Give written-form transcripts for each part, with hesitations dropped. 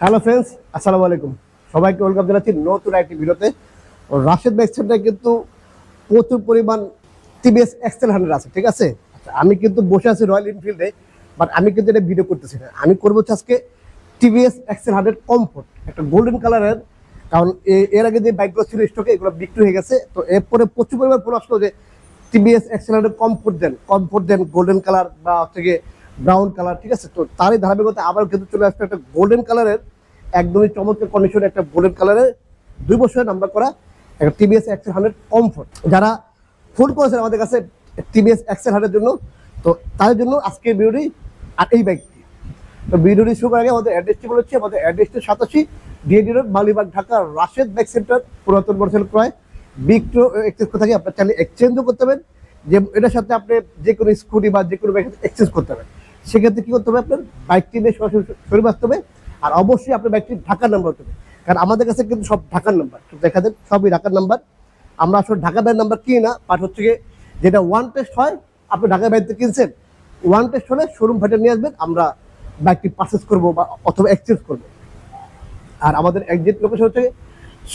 Hello friends, আসসালামু আলাইকুম। সবাইকে ওয়েলকাম জানাচ্ছি নতুন একটি ভিডিওতে। রাশেদ বাইক সেন্টারে কিন্তু প্রচুর পরিমাণ টিভিএস এক্সেল 100 আছে, ঠিক আছে। আমি কিন্তু বসে আছি রয়্যাল এনফিল্ডে, বাট আমি কিন্তু এটা ভিডিও করতেছি না। আমি করবো হচ্ছে আজকে টিভিএস এক্সেল 100 কমফোর্ট, একটা গোল্ডেন কালারের। কারণ এর আগে যে বাইকগুলো ছিল স্টকে, এগুলো বিক্রি হয়ে গেছে। তো এরপরে প্রচুর পরিমাণ ফোন আসলো যে টিভিএস এক্সেল 100 কমফোর্ট দেন গোল্ডেন কালার বা হচ্ছে গিয়ে ব্রাউন কালার, ঠিক আছে। তো তারই ধারাবাহিকতা আবার কিন্তু চলে আসছে একটা গোল্ডেন কালারের, একদমই চমৎকার কন্ডিশনে একটা গোল্ডেন কালারের 2 বছরের নাম্বার করা একটা টিভিএস এক্সেল 100 কমফোর্ট। যারা ফোন করেছেন আমাদের কাছে টিভিএস এক্সেল 100 জন্য, তো তাদের জন্য আজকে ভিডিওটি আর এই বাইকটি। তো ভিডিওটি শুরু করার আগে আমাদের অ্যাড্রেসটি বলেছি। আমাদের অ্যাড্রেসটি 87 DAD road, Malibagh, Dhaka. Rashed bike centre, পুরাতন মোটরসাইকেল ক্রয় বিক্রয় এক্সচেঞ্জ করে থাকি। আপনার চাইলে এক্সচেঞ্জও করতে পারেন, যে এটার সাথে আপনি যে কোনো স্কুটি বা যে কোনো বাইক এক্সচেঞ্জ করতে পারেন। সেক্ষেত্রে কি করতে হবে, আপনার বাইকটি নিয়ে সরাসরি শোরুমে আসতে হবে। আর অবশ্যই আপনার বাইকটি ঢাকার নাম্বার হতে হবে, কারণ আমাদের কাছে কিন্তু সব ঢাকার নাম্বার। দেখা দেন সবই ঢাকার নাম্বার। আমরা আসলে ঢাকা বাইরের নাম্বার কিনি না, বাট হচ্ছে গিয়ে যেটা ওয়ান টেস্ট হয়, আপনি ঢাকার বাইরে কিনছেন, ওয়ান টেস্ট হলে শোরুম ভাইটা নিয়ে আসবেন, আমরা বাইকটি পারচেস করবো বা অথবা এক্সচেঞ্জ করবো। আর আমাদের এক্সাক্ট লোকেশন হচ্ছে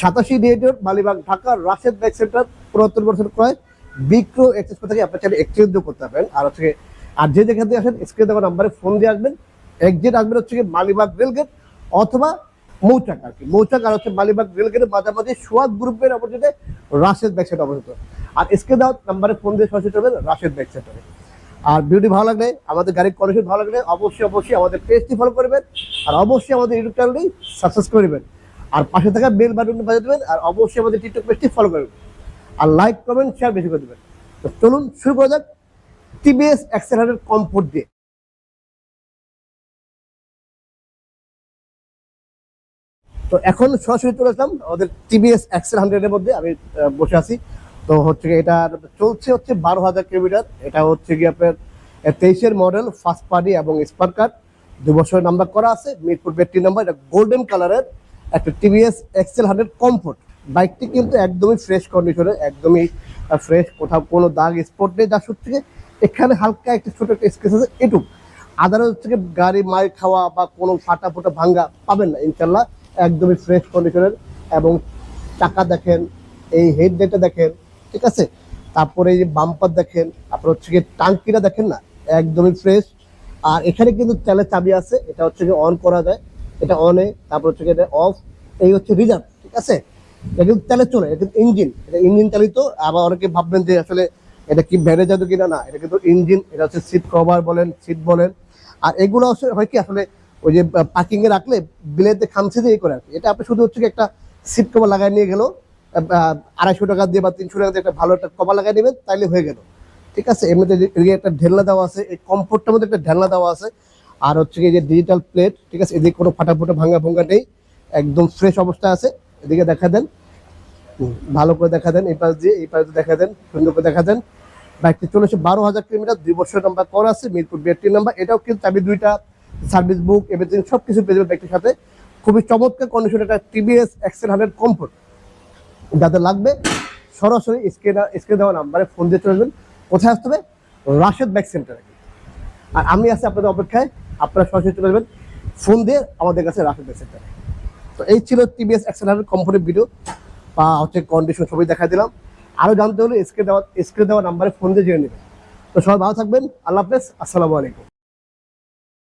87 DAD road, Malibagh, Dhaka. Rashed bike centre, পুরাতন মোটরসাইকেল ক্রয় বিক্রয় এক্সচেঞ্জ করে থাকি। আপনার চাইলে এক্সচেঞ্জও করতে পারবেন। আর হচ্ছে আর যে যেখান থেকে আসেন স্ক্রিনে দেওয়া নাম্বারে ফোন দিয়ে আসবেন। এক্সিট আসবেন হচ্ছে মালিবাগ রেলগেট অথবা মৌচাক। আর কি মৌচাক আর হচ্ছে মালিবাগ রেলগেটের মাঝামাঝি সোয়াদ গ্রুপের অপোজিটে রাশেদ বাইক সেন্টার অবস্থিত। আর স্ক্রিনে দেওয়া নাম্বারে ফোন দিয়ে সরাসরি চলবেন রাশেদ বাইক সেন্টারে। আর ভিডিওটি ভালো লাগলে, আমাদের গাড়ির কন্ডিশন ভালো লাগলে অবশ্যই আমাদের পেজটি ফলো করবেন। আর অবশ্যই আমাদের ইউটিউব চ্যানেলটি সাবস্ক্রাইব করবেন। আর পাশে থাকা বেল বাটনটি বাজিয়ে দেবেন। আর অবশ্যই আমাদের টিকটক পেজটি ফলো করবেন। আর লাইক, কমেন্ট, শেয়ার বেশি করে দেবেন। তো চলুন শুরু করা যাক টিভিএস এক্সেল 100 কমফোর্ট দিয়ে। তো এখন সরাসরি চলে আসলাম আমাদের টিভিএস এক্সেল 100 এর মধ্যে। আমি বসে আছি। তো হচ্ছে এটা চলছে হচ্ছে 12,000 কিলোমিটার। এটা হচ্ছে কি আপনার 23-এর মডেল, ফার্স্ট পার্টি এবং স্পার কার, 2 বছরের নাম্বার করা আছে, মিরপুর 82 নাম্বার। এটা গোল্ডেন কালারের একটা টিভিএস এক্সেল 100 কমফোর্ট। বাইকটি কিন্তু একদমই ফ্রেশ কন্ডিশনে, একদমই ফ্রেশ, কোথাও কোনো দাগ স্পট নেই। যা সত্যি এখানে হালকা একটা ছোট একটা স্কেচ আছে, এটুকু। আদারওয়াইজ থেকে গাড়ি মার খাওয়া বা কোনো ফাটা ফোটা ভাঙ্গা পাবেন না ইনশাল্লাহ। একদমই ফ্রেশ কন্ডিশনের। এবং চাকা দেখেন, এই হেডলাইটটা দেখেন, ঠিক আছে। তারপরে এই যে বাম্পার দেখেন, তারপর হচ্ছে গিয়ে টাঙ্কিটা দেখেন না, একদমই ফ্রেশ। আর এখানে কিন্তু তেলের চাবি আছে, এটা হচ্ছে গিয়ে অন করা যায়, এটা অনে। তারপর হচ্ছে গিয়ে এটা অফ, এই হচ্ছে রিজার্ভ, ঠিক আছে। এটা কিন্তু তেলে চলে, এটা কিন্তু ইঞ্জিন, এটা ইঞ্জিন চালিত। আবার অনেকে ভাববেন যে আসলে এটা কি ভ্যানে যাবে কিনা, না, এটা কিন্তু ইঞ্জিন। এটা হচ্ছে সিট কভার বলেন, সিট বলেন। আর এগুলো হয় কি আসলে ওই যে পার্কিং এ রাখলে বিলেতে খামচে দিয়ে করে আর কি। এটা আপনি শুধু হচ্ছে একটা সিট কভার লাগাই নিয়ে গেল, 250 টাকা দিয়ে বা 300 টাকা দিয়ে একটা ভালো একটা কভার লাগাই নেবেন, তাইলে হয়ে গেল, ঠিক আছে। এমনিতে একটা ঢেলনা দেওয়া আছে, এই কমফোর্টটার মধ্যে একটা ঢেলনা দেওয়া আছে। আর হচ্ছে এই যে ডিজিটাল প্লেট, ঠিক আছে। এদিকে কোনো ফাটা ফোটা ভাঙ্গা ভঙ্গা নেই, একদম ফ্রেশ অবস্থা আছে। এদিকে দেখা দেন, ভালো করে দেখা দেন, এই পাশ দিয়ে এই পাশ দিয়ে দেখা দেন, সুন্দর করে দেখা দেন। বাইকটি চলেছে 12,000 কিলোমিটার, 2 বছরের নাম্বার করা আছে, মিরপুর 82 নাম্বার। এটাও কিন্তু চাবি দুইটা, সার্ভিস বুক, এভরিথিং সবকিছু পেয়ে যাবে বাইকটির সাথে। খুবই চমৎকার কন্ডিশন একটা টিভিএস এক্সেল 100 কমফোর্ট। যাদের লাগবে সরাসরি স্ক্রিনে দেওয়া নাম্বারে ফোন দিয়ে চলে আসবেন। কোথায় আসতে হবে? রাশেদ বাইক সেন্টারে। আর আমি আছি আপনাদের অপেক্ষায়, আপনারা সরাসরি চলে আসবেন ফোন দিয়ে আমাদের কাছে রাশেদ বাইক সেন্টারে। তো এই ছিল টিভিএস এক্সেল 100 কমফোর্টের ভিডিও বা হচ্ছে কন্ডিশন সবই দেখা দিলাম। আরও জানতে হলে স্ক্রিনে দেওয়া নাম্বারে ফোন দিয়ে জেনে নেবেন। তো সবাই ভালো থাকবেন, আল্লাহ হাফেজ, আসসালামু আলাইকুম।